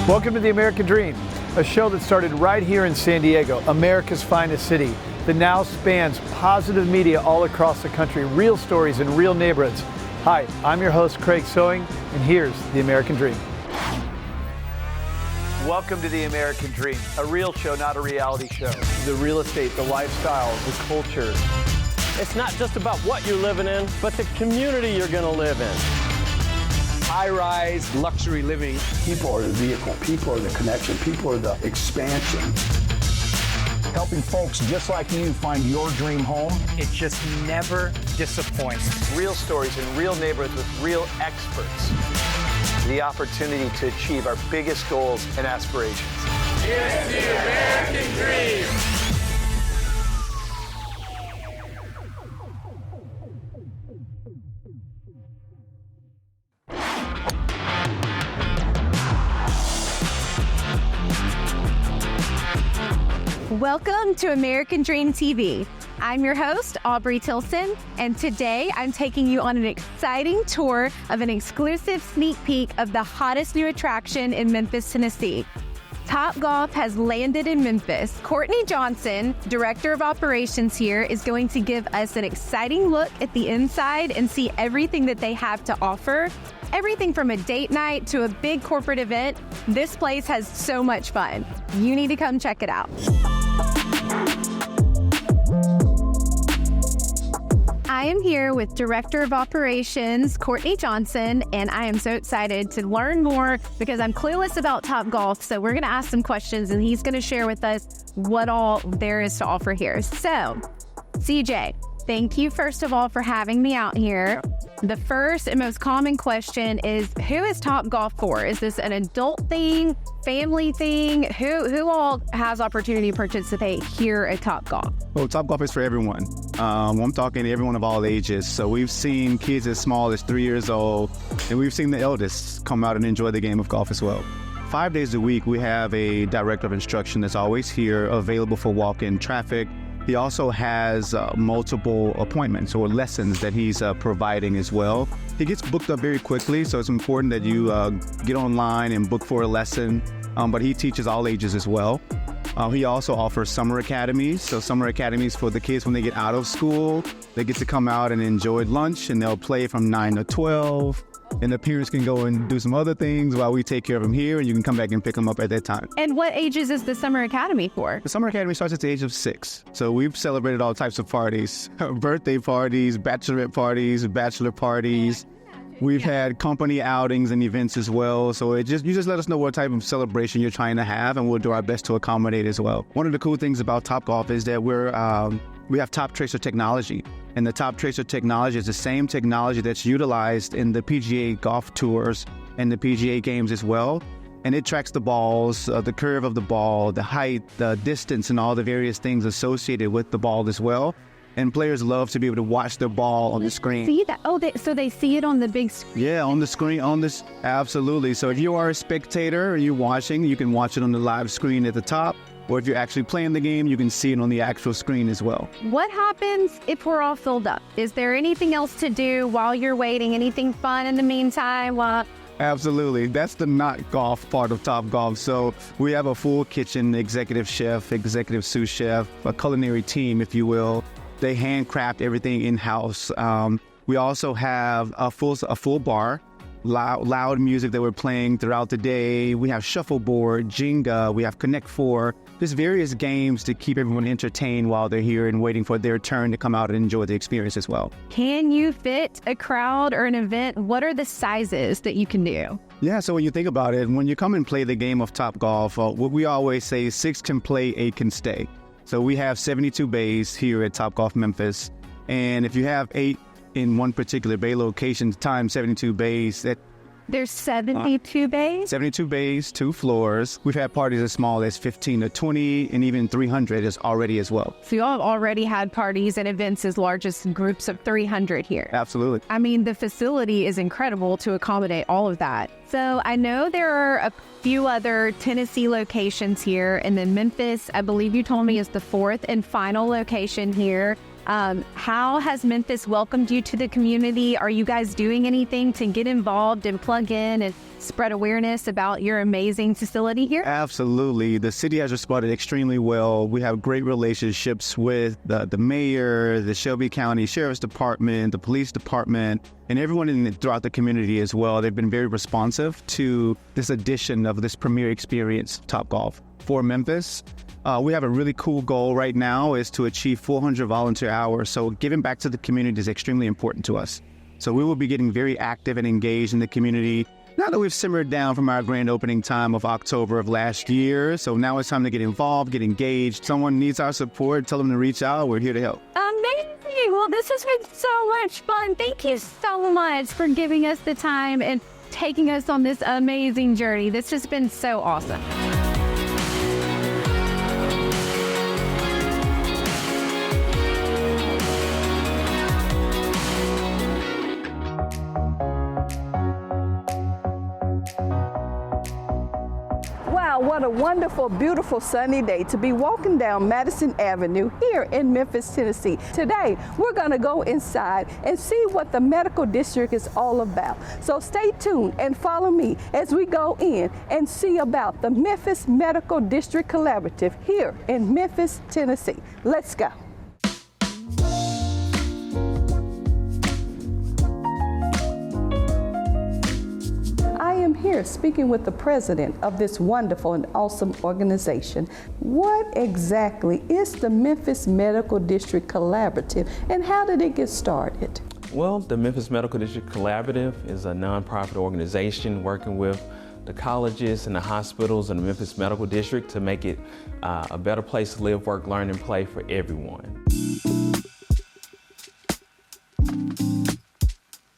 Welcome to The American Dream, a show that started right here in San Diego, America's finest city, that now spans positive media all across the country, real stories in real neighborhoods. Hi, I'm your host, Craig Sewing, and here's The American Dream. Welcome to The American Dream, a real show, not a reality show. The real estate, the lifestyle, the culture. It's not just about what you're living in, but the community you're going to live in. High-rise luxury living. People are the vehicle, people are the connection, people are the expansion. Helping folks just like you find your dream home. It just never disappoints. Real stories in real neighborhoods with real experts. The opportunity to achieve our biggest goals and aspirations. Here's the American Dream. Welcome to American Dream TV. I'm your host, Aubrey Tilson, and today I'm taking you on an exciting tour of an exclusive sneak peek of the hottest new attraction in Memphis, Tennessee. Topgolf has landed in Memphis. Courtney Johnson, Director of Operations here, is going to give us an exciting look at the inside and see everything that they have to offer. Everything from a date night to a big corporate event. This place has so much fun. You need to come check it out. I am here with Director of Operations, Courtney Johnson, and I am so excited to learn more because I'm clueless about Topgolf. So we're going to ask some questions and he's going to share with us what all there is to offer here. So, CJ, thank you first of all for having me out here. The first and most common question is, who is Topgolf for? Is this an adult thing, family thing? Who all has opportunity to participate here at Topgolf? Well, Topgolf is for everyone. I'm talking everyone of all ages. So we've seen kids as small as 3 years old, and we've seen the eldest come out and enjoy the game of golf as well. 5 days a week, we have a director of instruction that's always here, available for walk-in traffic. He also has multiple appointments or lessons that he's providing as well. He gets booked up very quickly, so it's important that you get online and book for a lesson, but he teaches all ages as well. He also offers summer academies, so summer academies for the kids when they get out of school. They get to come out and enjoy lunch, and they'll play from 9 to 12. And the parents can go and do some other things while we take care of them here, and you can come back and pick them up at that time. And what ages is the Summer Academy for? The Summer Academy starts at the age of 6. So we've celebrated all types of parties, birthday parties, bachelorette parties, bachelor parties. We've had company outings and events as well. So you just let us know what type of celebration you're trying to have, and we'll do our best to accommodate as well. One of the cool things about Topgolf is that we have top tracer technology. And the top tracer technology is the same technology that's utilized in the PGA golf tours and the PGA games as well. And it tracks the balls, the curve of the ball, the height, the distance, and all the various things associated with the ball as well. And players love to be able to watch their ball on the screen. See that? Oh, so they see it on the big screen? Yeah, on the screen, absolutely. So if you are a spectator or you're watching, you can watch it on the live screen at the top. Or if you're actually playing the game, you can see it on the actual screen as well. What happens if we're all filled up? Is there anything else to do while you're waiting? Anything fun in the meantime? Absolutely. That's the not golf part of Topgolf. So we have a full kitchen, executive chef, executive sous chef, a culinary team, if you will. They handcraft everything in-house. We also have a full bar. Loud music that we're playing throughout the day. We have shuffleboard, Jenga, we have Connect 4. There's various games to keep everyone entertained while they're here and waiting for their turn to come out and enjoy the experience as well. Can you fit a crowd or an event? What are the sizes that you can do? Yeah, so when you think about it, when you come and play the game of Topgolf, what we always say, 6 can play, 8 can stay. So we have 72 bays here at Topgolf Memphis. And if you have 8 in one particular bay location times 72 bays, there's 72 bays? 72 bays, 2 floors. We've had parties as small as 15 to 20 and even 300 is already as well. So y'all have already had parties and events as large as groups of 300 here. Absolutely. I mean, the facility is incredible to accommodate all of that. So I know there are a few other Tennessee locations here, and then Memphis, I believe you told me, is the 4th and final location here. How has Memphis welcomed you to the community? Are you guys doing anything to get involved and plug in and spread awareness about your amazing facility here? Absolutely. The city has responded extremely well. We have great relationships with the mayor, the Shelby County Sheriff's Department, the police department, and everyone throughout the community as well. They've been very responsive to this addition of this premier experience, Topgolf, for Memphis. We have a really cool goal right now is to achieve 400 volunteer hours. So giving back to the community is extremely important to us. So we will be getting very active and engaged in the community. Now that we've simmered down from our grand opening time of October of last year, so now it's time to get involved, get engaged. Someone needs our support, tell them to reach out. We're here to help. Amazing. Well, this has been so much fun. Thank you so much for giving us the time and taking us on this amazing journey. This has been so awesome. What a wonderful, beautiful sunny day to be walking down Madison Avenue here in Memphis, Tennessee. Today, we're going to go inside and see what the medical district is all about. So stay tuned and follow me as we go in and see about the Memphis Medical District Collaborative here in Memphis, Tennessee. Let's go. I'm here speaking with the president of this wonderful and awesome organization. What exactly is the Memphis Medical District Collaborative and how did it get started? Well, the Memphis Medical District Collaborative is a nonprofit organization working with the colleges and the hospitals in the Memphis Medical District to make it a better place to live, work, learn, and play for everyone.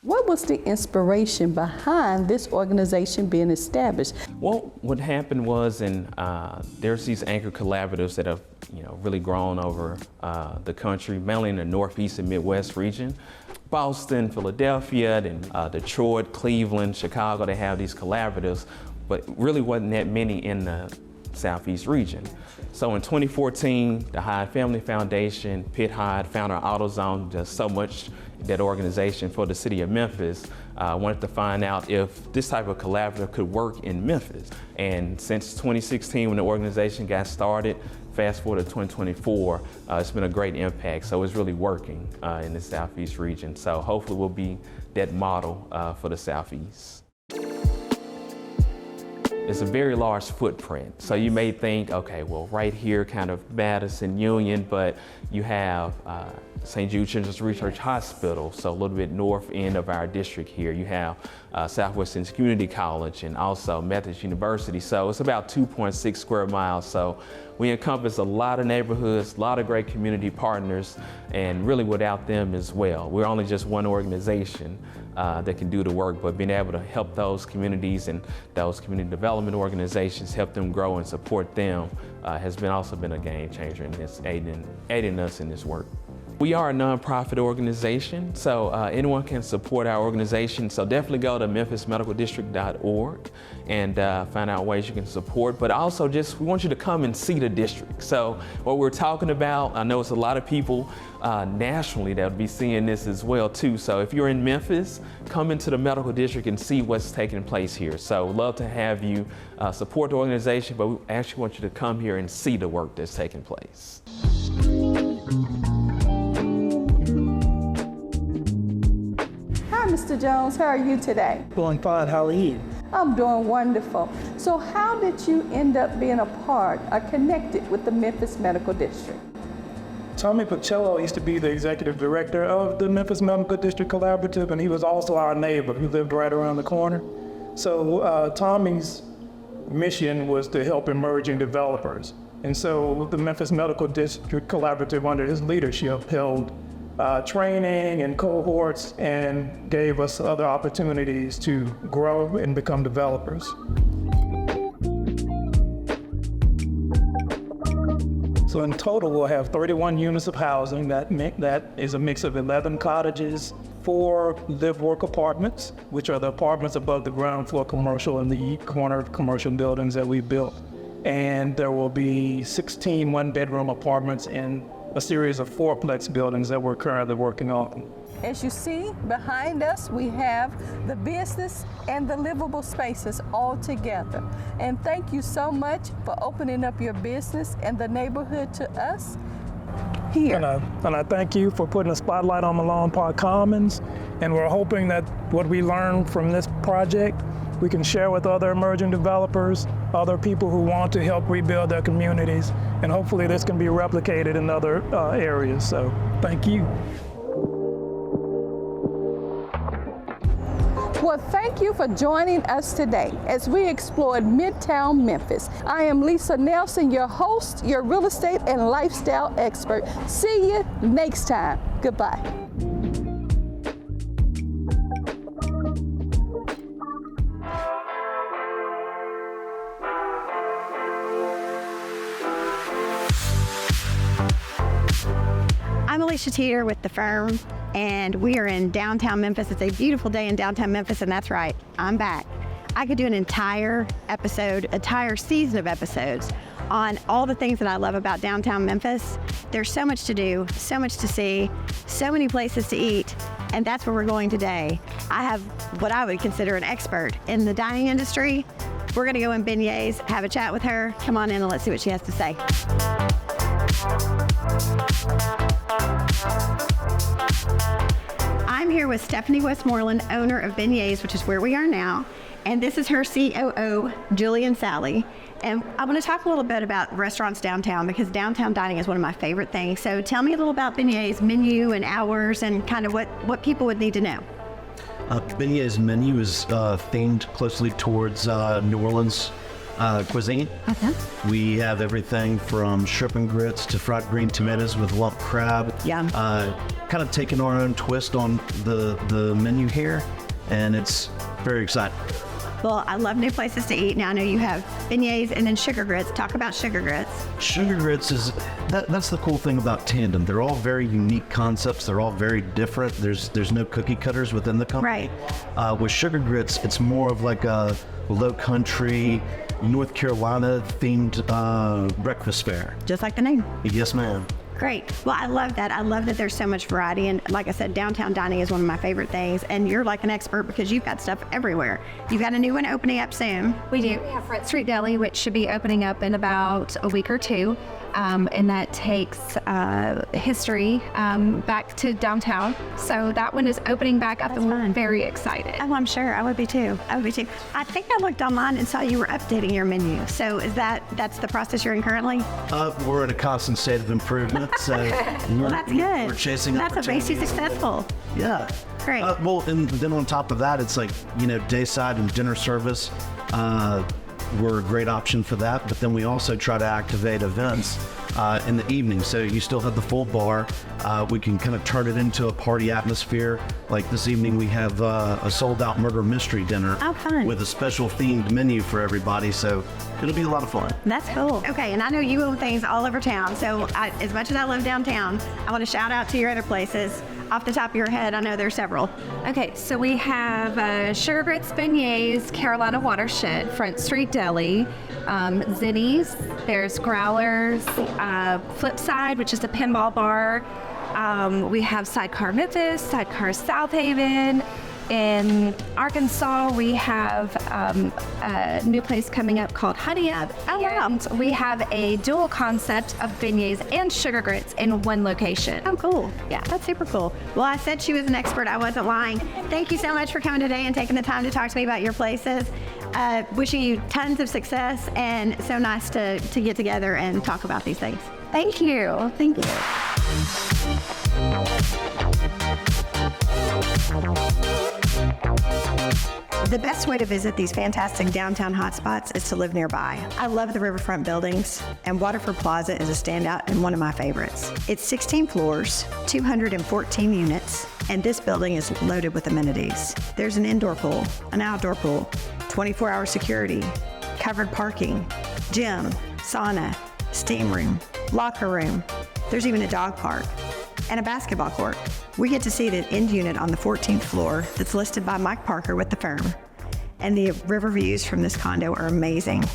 What was the inspiration behind this organization being established? Well, what happened was, there's these anchor collaboratives that have, really grown over the country, mainly in the Northeast and Midwest region. Boston, Philadelphia, and Detroit, Cleveland, Chicago, they have these collaboratives, but really wasn't that many in the Southeast region. So in 2014, the Hyde Family Foundation, Pitt Hyde, found our AutoZone, just so much that organization for the city of Memphis, wanted to find out if this type of collaborative could work in Memphis. And since 2016, when the organization got started, fast forward to 2024, it's been a great impact. So it's really working in the Southeast region. So hopefully we'll be that model for the Southeast. It's a very large footprint. So you may think, okay, well, right here, kind of Madison, Union, but you have St. Jude Children's Research Hospital, so a little bit north end of our district here. You have Southwestern Community College and also Methodist University. So it's about 2.6 square miles. So we encompass a lot of neighborhoods, a lot of great community partners, and really without them as well. We're only just one organization that can do the work, but being able to help those communities and those community development organizations, help them grow and support them has also been a game changer in this, aiding us in this work. We are a nonprofit organization, so anyone can support our organization. So definitely go to memphismedicaldistrict.org and find out ways you can support. But also we want you to come and see the district. So what we're talking about, I know it's a lot of people nationally that will be seeing this as well too. So if you're in Memphis, come into the medical district and see what's taking place here. So we'd love to have you support the organization, but we actually want you to come here and see the work that's taking place. Hi, Mr. Jones. How are you today? Doing fine. How are you? I'm doing wonderful. So how did you end up being a part or connected with the Memphis Medical District? Tommy Pacello used to be the executive director of the Memphis Medical District Collaborative, and he was also our neighbor who lived right around the corner. So Tommy's mission was to help emerging developers. And so the Memphis Medical District Collaborative, under his leadership, held training and cohorts and gave us other opportunities to grow and become developers. So in total, we'll have 31 units of housing. That is a mix of 11 cottages, 4 live-work apartments, which are the apartments above the ground floor commercial and the corner commercial buildings that we built. And there will be 16 one-bedroom apartments and a series of fourplex buildings that we're currently working on. As you see behind us, we have the business and the livable spaces all together. And thank you so much for opening up your business and the neighborhood to us here. And I thank you for putting a spotlight on Malone Park Commons. And we're hoping that what we learned from this project, we can share with other emerging developers, other people who want to help rebuild their communities. And hopefully this can be replicated in other areas. So thank you. Well, thank you for joining us today as we explored Midtown Memphis. I am Lisa Nelson, your host, your real estate and lifestyle expert. See you next time. Goodbye. I'm Alicia Teeter with The Firm, and we are in downtown Memphis. It's a beautiful day in downtown Memphis, and that's right, I'm back. I could do an entire season of episodes on all the things that I love about downtown Memphis. There's so much to do, so much to see, so many places to eat, and that's where we're going today. I have what I would consider an expert in the dining industry. We're gonna go in beignets, have a chat with her. Come on in and let's see what she has to say. I'm here with Stephanie Westmoreland, owner of Beignets, which is where we are now, and this is her COO, Julie and Sally. And I want to talk a little bit about restaurants downtown because downtown dining is one of my favorite things. So tell me a little about Beignets, menu and hours, and kind of what people would need to know. Beignets menu is themed closely towards New Orleans cuisine. Okay. We have everything from shrimp and grits to fried green tomatoes with lump crab. Yum. Kind of taking our own twist on the menu here, and it's very exciting. Well, I love new places to eat. Now I know you have beignets and then sugar grits. Talk about sugar grits. Sugar grits that's the cool thing about Tandem. They're all very unique concepts. They're all very different. There's no cookie cutters within the company. Right. With sugar grits, it's more of like a low country, North Carolina themed breakfast fare. Just like the name. Yes, ma'am. Great. Well, I love that. I love that there's so much variety. And like I said, downtown dining is one of my favorite things. And you're like an expert because you've got stuff everywhere. You've got a new one opening up soon. We do. We have Front Street Deli, which should be opening up in about a week or two. And that takes history back to downtown. So that one is opening back up, and we're very excited. Oh, I'm sure. I would be too. I think I looked online and saw you were updating your menu. So that's the process you're in currently? We're in a constant state of improvement. So well, that's good. We're chasing that's what makes you successful. Yeah. Great. Well, and then on top of that, it's like, dayside and dinner service. We're a great option for that, but then we also try to activate events in the evening, so you still have the full bar. We can kind of turn it into a party atmosphere. Like this evening we have a sold-out murder mystery dinner with a special themed menu for everybody, so it'll be a lot of fun. That's cool. Okay, and I know you own things all over town, so as much as I love downtown, I want to shout out to your other places. Off the top of your head, I know there's several. Okay, so we have Sugar Grits Beignets, Carolina Watershed, Front Street Deli, Zinnies, there's Growlers, Flipside, which is a pinball bar. We have Sidecar Memphis, Sidecar South Haven. In Arkansas, we have a new place coming up called Honey Up. Oh, wow. We have a dual concept of beignets and sugar grits in one location. Oh, cool. Yeah. That's super cool. Well, I said she was an expert. I wasn't lying. Thank you so much for coming today and taking the time to talk to me about your places. Wishing you tons of success, and so nice to get together and talk about these things. Thank you. Thank you. The best way to visit these fantastic downtown hotspots is to live nearby. I love the riverfront buildings, and Waterford Plaza is a standout and one of my favorites. It's 16 floors, 214 units, and this building is loaded with amenities. There's an indoor pool, an outdoor pool, 24-hour security, covered parking, gym, sauna, steam room, locker room. There's even a dog park and a basketball court. We get to see the end unit on the 14th floor that's listed by Mike Parker with the firm. And the river views from this condo are amazing.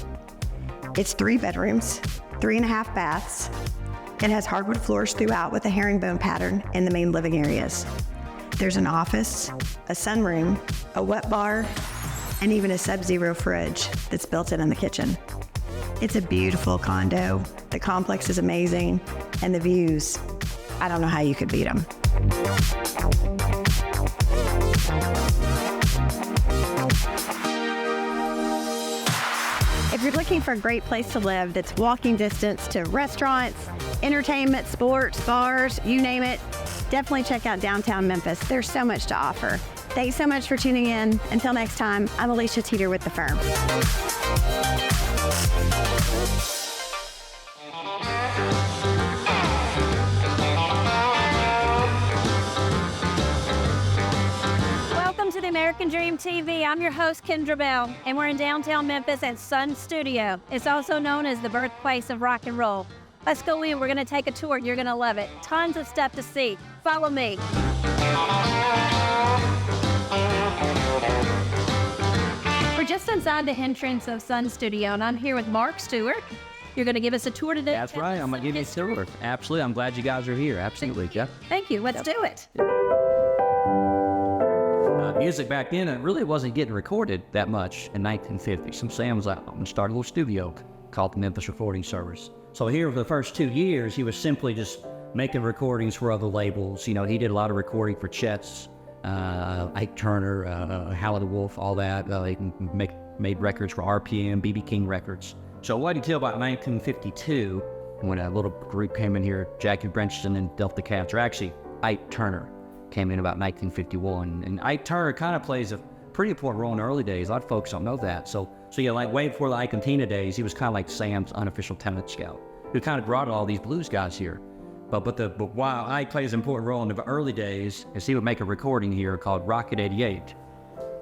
It's 3 bedrooms, 3.5 baths, It has hardwood floors throughout with a herringbone pattern in the main living areas. There's an office, a sunroom, a wet bar, and even a sub-zero fridge that's built in the kitchen. It's a beautiful condo. The complex is amazing, and the views, I don't know how you could beat them. If you're looking for a great place to live that's walking distance to restaurants, entertainment, sports, bars, you name it, definitely check out downtown Memphis. There's so much to offer. Thanks so much for tuning in. Until next time, I'm Alicia Teeter with The Firm. Welcome to the American Dream TV. I'm your host, Kendra Bell, and we're in downtown Memphis at Sun Studio. It's also known as the birthplace of rock and roll. Let's go in. We're going to take a tour. You're going to love it. Tons of stuff to see. Follow me. We're just inside the entrance of Sun Studio, and I'm here with Mark Stewart. You're going to give us a tour today. That's right. I'm going to give you a tour. Absolutely. I'm glad you guys are here. Absolutely, Jeff. Thank you. Let's do it. Music back then, it really wasn't getting recorded that much in 1950. So Sam was like, I'm going to start a little studio called the Memphis Recording Service. So here for the first 2 years, he was simply just making recordings for other labels. You know, he did a lot of recording for Chet's, Ike Turner, Howlin' the Wolf, all that. He made records for RPM, B.B. King Records. So what until about 1952, when a little group came in here, Jackie Brenton and Delta Cats, or actually Ike Turner came in about 1951. And Ike Turner kind of plays a pretty important role in the early days. A lot of folks don't know that. So yeah, like way before the Ike and Tina days, he was kind of like Sam's unofficial talent scout, who kind of brought all these blues guys here. But while Ike plays an important role in the early days, is he would make a recording here called Rocket 88,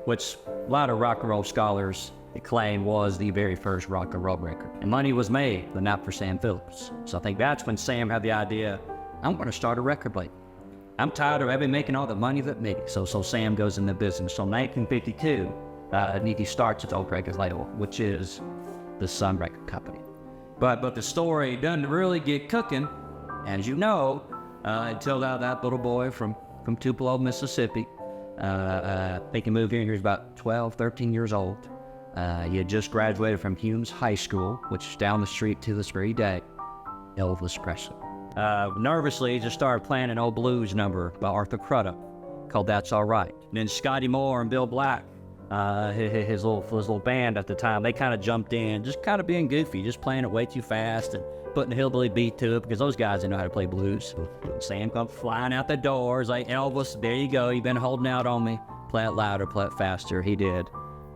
which a lot of rock and roll scholars claim was the very first rock and roll record. And money was made, but not for Sam Phillips. So I think that's when Sam had the idea, I'm going to start a record label. I'm tired of having making all the money that me. So Sam goes in the business. So 1952, he starts his own record label, which is the Sun Record Company. But the story doesn't really get cooking, as you know, until that little boy from Tupelo, Mississippi. I think he moved here when he was about 12, 13 years old. He had just graduated from Humes High School, which is down the street to this very day, Elvis Presley. Nervously, he just started playing an old blues number by Arthur Crudup called That's All Right. And then Scotty Moore and Bill Black, his little band at the time, they kind of jumped in, just kind of being goofy, just playing it way too fast and putting a hillbilly beat to it because those guys didn't know how to play blues. Sam comes flying out the doors like, Elvis, there you go, you've been holding out on me. Play it louder, play it faster. He did.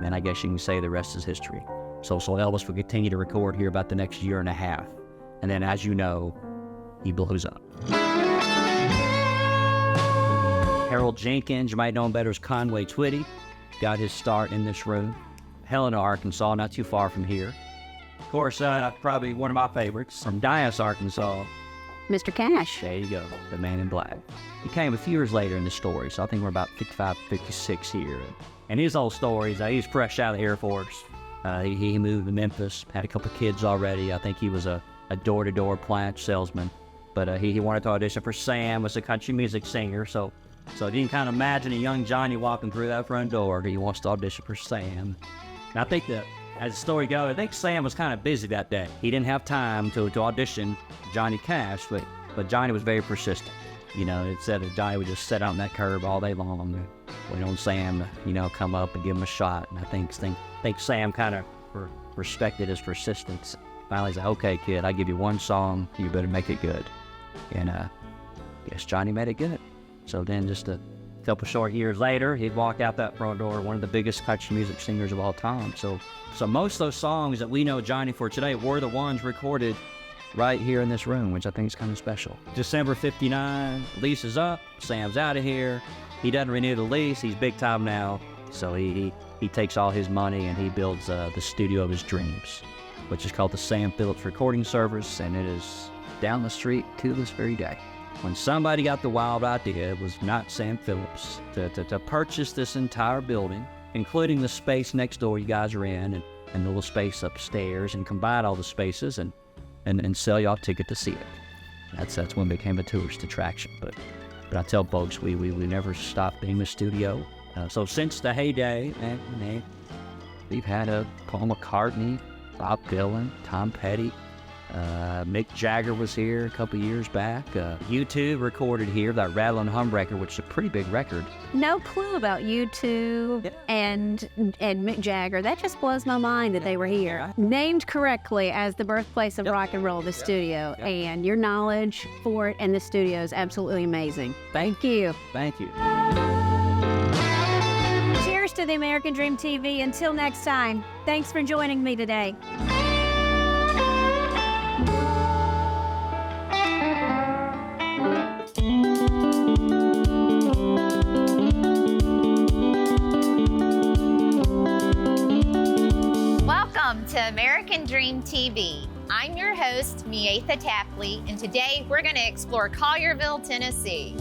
And I guess you can say the rest is history. So Elvis would continue to record here about the next year and a half. And then, as you know, he blows up. Harold Jenkins, you might know him better as Conway Twitty, got his start in this room. Helena, Arkansas, not too far from here. Of course, probably one of my favorites from Dyess, Arkansas. Mr. Cash. There you go, the man in black. He came a few years later in the story, so I think we're about 55, 56 here. And his old stories, he's fresh out of the Air Force. He moved to Memphis, had a couple kids already. I think he was a door-to-door plant salesman. But he wanted to audition for Sam, was a country music singer. So you can kind of imagine a young Johnny walking through that front door. He wants to audition for Sam. And I think that, as the story goes, I think Sam was kind of busy that day. He didn't have time to audition Johnny Cash, but Johnny was very persistent. You know, it said that Johnny would just sit out on that curb all day long and wait on Sam to, come up and give him a shot. And I think Sam kind of respected his persistence. Finally, he's like, okay, kid, I give you one song, you better make it good. And I guess Johnny made it good. So then just a couple short years later, he'd walk out that front door, one of the biggest country music singers of all time. So most of those songs that we know Johnny for today were the ones recorded right here in this room, which I think is kind of special. December 59, lease is up, Sam's out of here. He doesn't renew the lease, he's big time now. So he takes all his money and he builds the studio of his dreams, which is called the Sam Phillips Recording Service, and it is down the street to this very day. When somebody got the wild idea, it was not Sam Phillips, to purchase this entire building, including the space next door you guys are in, and the little space upstairs, and combine all the spaces and sell y'all a ticket to see it. That's when it became a tourist attraction. But I tell folks, we never stopped being a studio. So since the heyday, we've had Paul McCartney, Bob Dylan, Tom Petty, Mick Jagger was here a couple years back. U2 recorded here, that Rattle and Hum record, which is a pretty big record. No clue about U2 and Mick Jagger. That just blows my mind that they were here. Named correctly as the birthplace of rock and roll, the studio. And your knowledge for it and the studio is absolutely amazing. Thank you. Thank you. Cheers to the American Dream TV. Until next time, thanks for joining me today. Welcome to American Dream TV. I'm your host, Mietha Tapley, and today we're going to explore Collierville, Tennessee.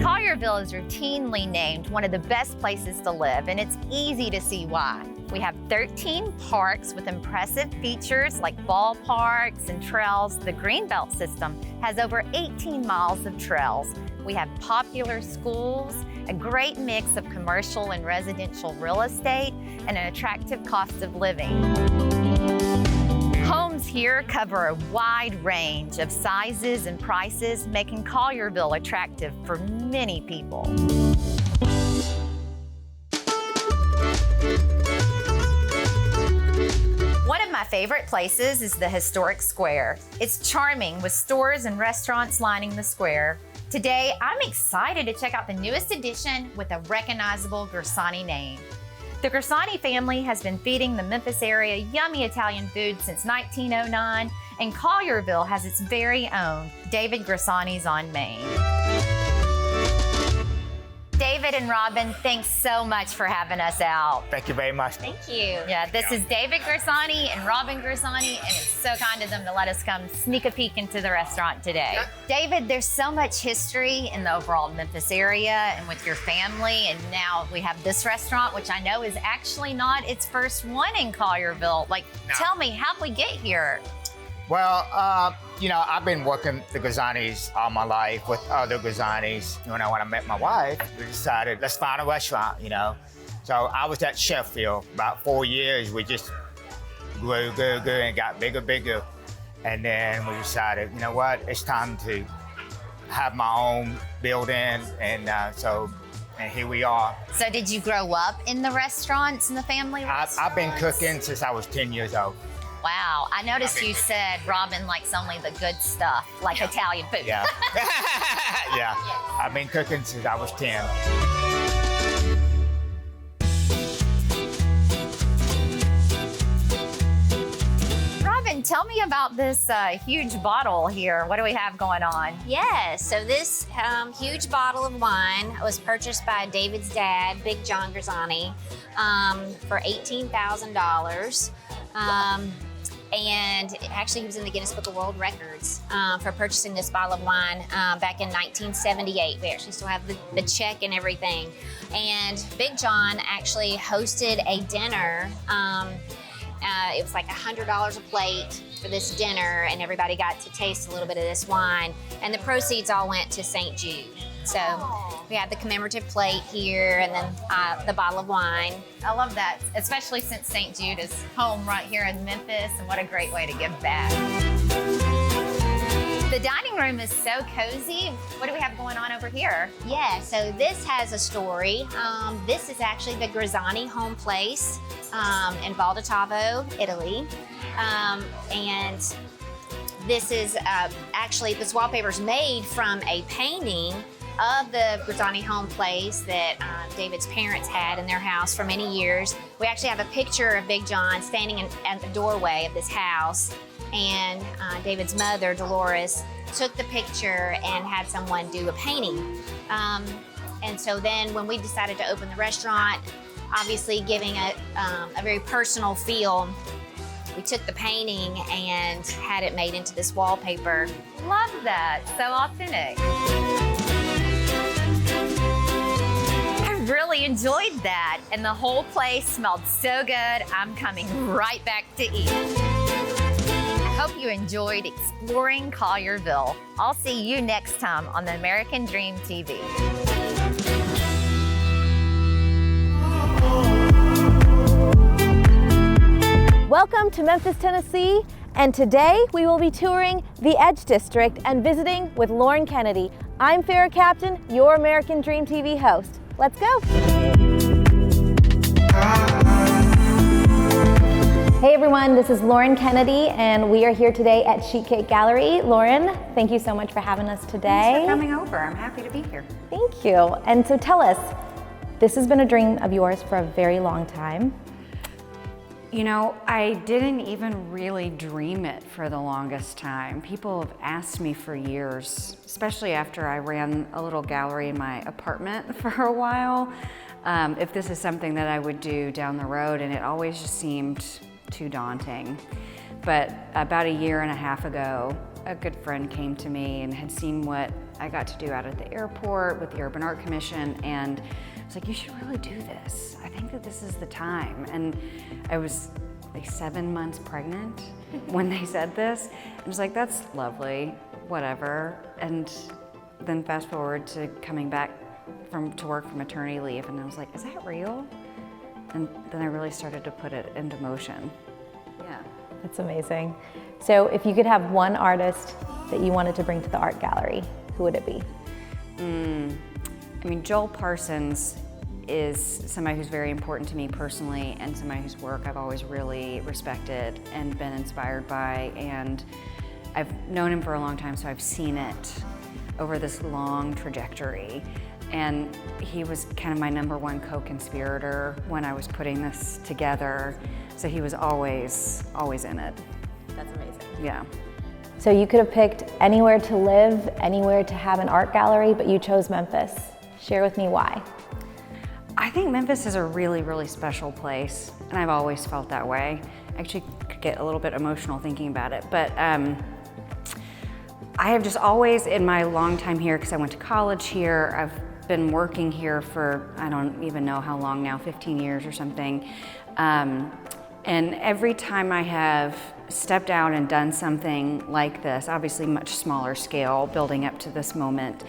Collierville is routinely named one of the best places to live, and it's easy to see why. We have 13 parks with impressive features like ballparks and trails. The Greenbelt system has over 18 miles of trails. We have popular schools, a great mix of commercial and residential real estate, and an attractive cost of living. Homes here cover a wide range of sizes and prices, making Collierville attractive for many people. One of my favorite places is the historic square. It's charming with stores and restaurants lining the square. Today, I'm excited to check out the newest addition with a recognizable Gersani name. The Gersani family has been feeding the Memphis area yummy Italian food since 1909, and Collierville has its very own David Gersani's on Main. David and Robin, thanks so much for having us out. Thank you very much. Thank you. Yeah, this is David Gersani and Robin Gersani, and it's so kind of them to let us come sneak a peek into the restaurant today. Yeah. David, there's so much history in the overall Memphis area and with your family, and now we have this restaurant, which I know is actually not its first one in Collierville. Tell me, how'd we get here? Well, I've been working the Gersanis all my life with other Gersanis. When I met my wife, we decided, let's find a restaurant, So I was at Sheffield about 4 years. We just grew, and got bigger. And then we decided, you know what, it's time to have my own building. And here we are. So did you grow up in the restaurants, in the family restaurants? I've been cooking since I was 10 years old. Wow, I noticed you said Robin likes only the good stuff, like Italian food. Yeah. Yeah. I've been cooking since I was 10. Robin, tell me about this huge bottle here. What do we have going on? Yes, so this huge bottle of wine was purchased by David's dad, Big John Gersani, for $18,000. And actually he was in the Guinness Book of World Records for purchasing this bottle of wine back in 1978. We actually still have the check and everything. And Big John actually hosted a dinner. It was like $100 a plate for this dinner, and everybody got to taste a little bit of this wine. And the proceeds all went to St. Jude. So we have the commemorative plate here, and then the bottle of wine. I love that, especially since St. Jude is home right here in Memphis, and what a great way to give back. The dining room is so cozy. What do we have going on over here? Yeah, so this has a story. This is actually the Gersani home place in Valdotavo, Italy. And this is actually, this wallpaper is made from a painting of the Gersani home place that David's parents had in their house for many years. We actually have a picture of Big John standing at the doorway of this house, and David's mother, Dolores, took the picture and had someone do a painting. And so then when we decided to open the restaurant, obviously giving it a very personal feel, we took the painting and had it made into this wallpaper. Love that, so authentic. Really enjoyed that, and the whole place smelled so good. I'm coming right back to eat. Hope you enjoyed exploring Collierville. I'll see you next time on the American Dream TV. Welcome to Memphis, Tennessee, and today we will be touring the Edge District and visiting with Lauren Kennedy. I'm Farrah Captain, your American Dream TV host. Let's go. Hey everyone, this is Lauren Kennedy, and we are here today at Sheet Cake Gallery. Lauren, thank you so much for having us today. Thanks for coming over. I'm happy to be here. Thank you. And so tell us, this has been a dream of yours for a very long time. You know, I didn't even really dream it for the longest time. People have asked me for years, especially after I ran a little gallery in my apartment for a while, if this is something that I would do down the road, and it always just seemed too daunting. But about a year and a half ago, a good friend came to me and had seen what I got to do out at the airport with the Urban Art Commission, and it's like, you should really do this. I think that this is the time. And I was like 7 months pregnant when they said this. I was like, that's lovely, whatever. And then fast forward to coming back to work from maternity leave, and I was like, is that real? And then I really started to put it into motion. Yeah. That's amazing. So if you could have one artist that you wanted to bring to the art gallery, who would it be? I mean, Joel Parsons is somebody who's very important to me personally, and somebody whose work I've always really respected and been inspired by. And I've known him for a long time, so I've seen it over this long trajectory. And he was kind of my #1 co-conspirator when I was putting this together. So he was always in it. That's amazing. Yeah. So you could have picked anywhere to live, anywhere to have an art gallery, but you chose Memphis. Share with me why. I think Memphis is a really, really special place, and I've always felt that way. I actually could get a little bit emotional thinking about it, but I have just always, in my long time here, because I went to college here, I've been working here for, I don't even know how long now, 15 years or something. And every time I have stepped out and done something like this, obviously much smaller scale, building up to this moment,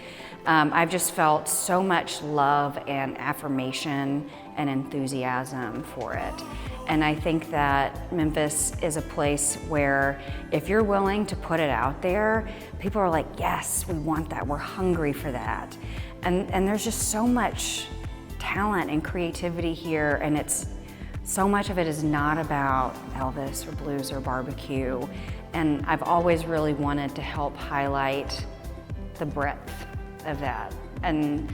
I've just felt so much love and affirmation and enthusiasm for it. And I think that Memphis is a place where if you're willing to put it out there, people are like, yes, we want that, we're hungry for that. And there's just so much talent and creativity here, and so much of it is not about Elvis or blues or barbecue. And I've always really wanted to help highlight the breadth of that. And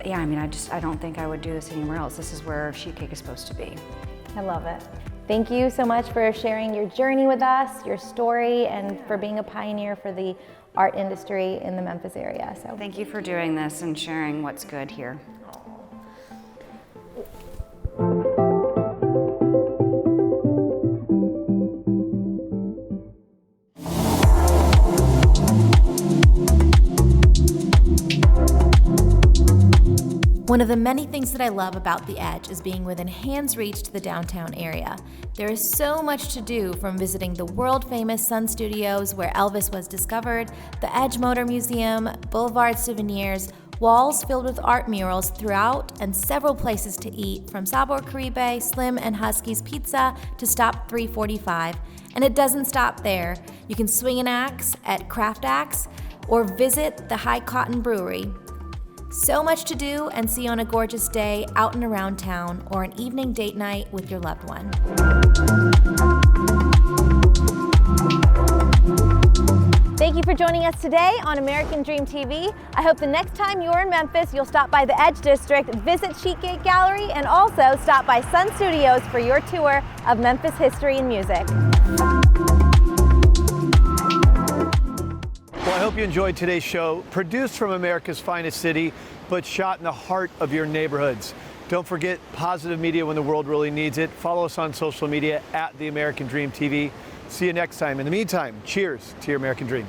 yeah, I mean, I don't think I would do this anywhere else. This is where Sheet Cake is supposed to be. I love it. Thank you so much for sharing your journey with us, your story, and for being a pioneer for the art industry in the Memphis area. So thank you for doing this and sharing what's good here. One of the many things that I love about the Edge is being within hand's reach to the downtown area. There is so much to do, from visiting the world-famous Sun Studios where Elvis was discovered, the Edge Motor Museum, Boulevard Souvenirs, walls filled with art murals throughout, and several places to eat, from Sabor Caribe, Slim and Husky's Pizza to Stop 345. And it doesn't stop there. You can swing an axe at Craft Axe or visit the High Cotton Brewery. So much to do and see on a gorgeous day out and around town, or an evening date night with your loved one. Thank you for joining us today on American Dream TV. I hope the next time you're in Memphis, you'll stop by the Edge District, visit Sheet Cake Gallery, and also stop by Sun Studios for your tour of Memphis history and music. Well, I hope you enjoyed today's show, produced from America's finest city, but shot in the heart of your neighborhoods. Don't forget positive media when the world really needs it. Follow us on social media at The American Dream TV. See you next time. In the meantime, cheers to your American dream.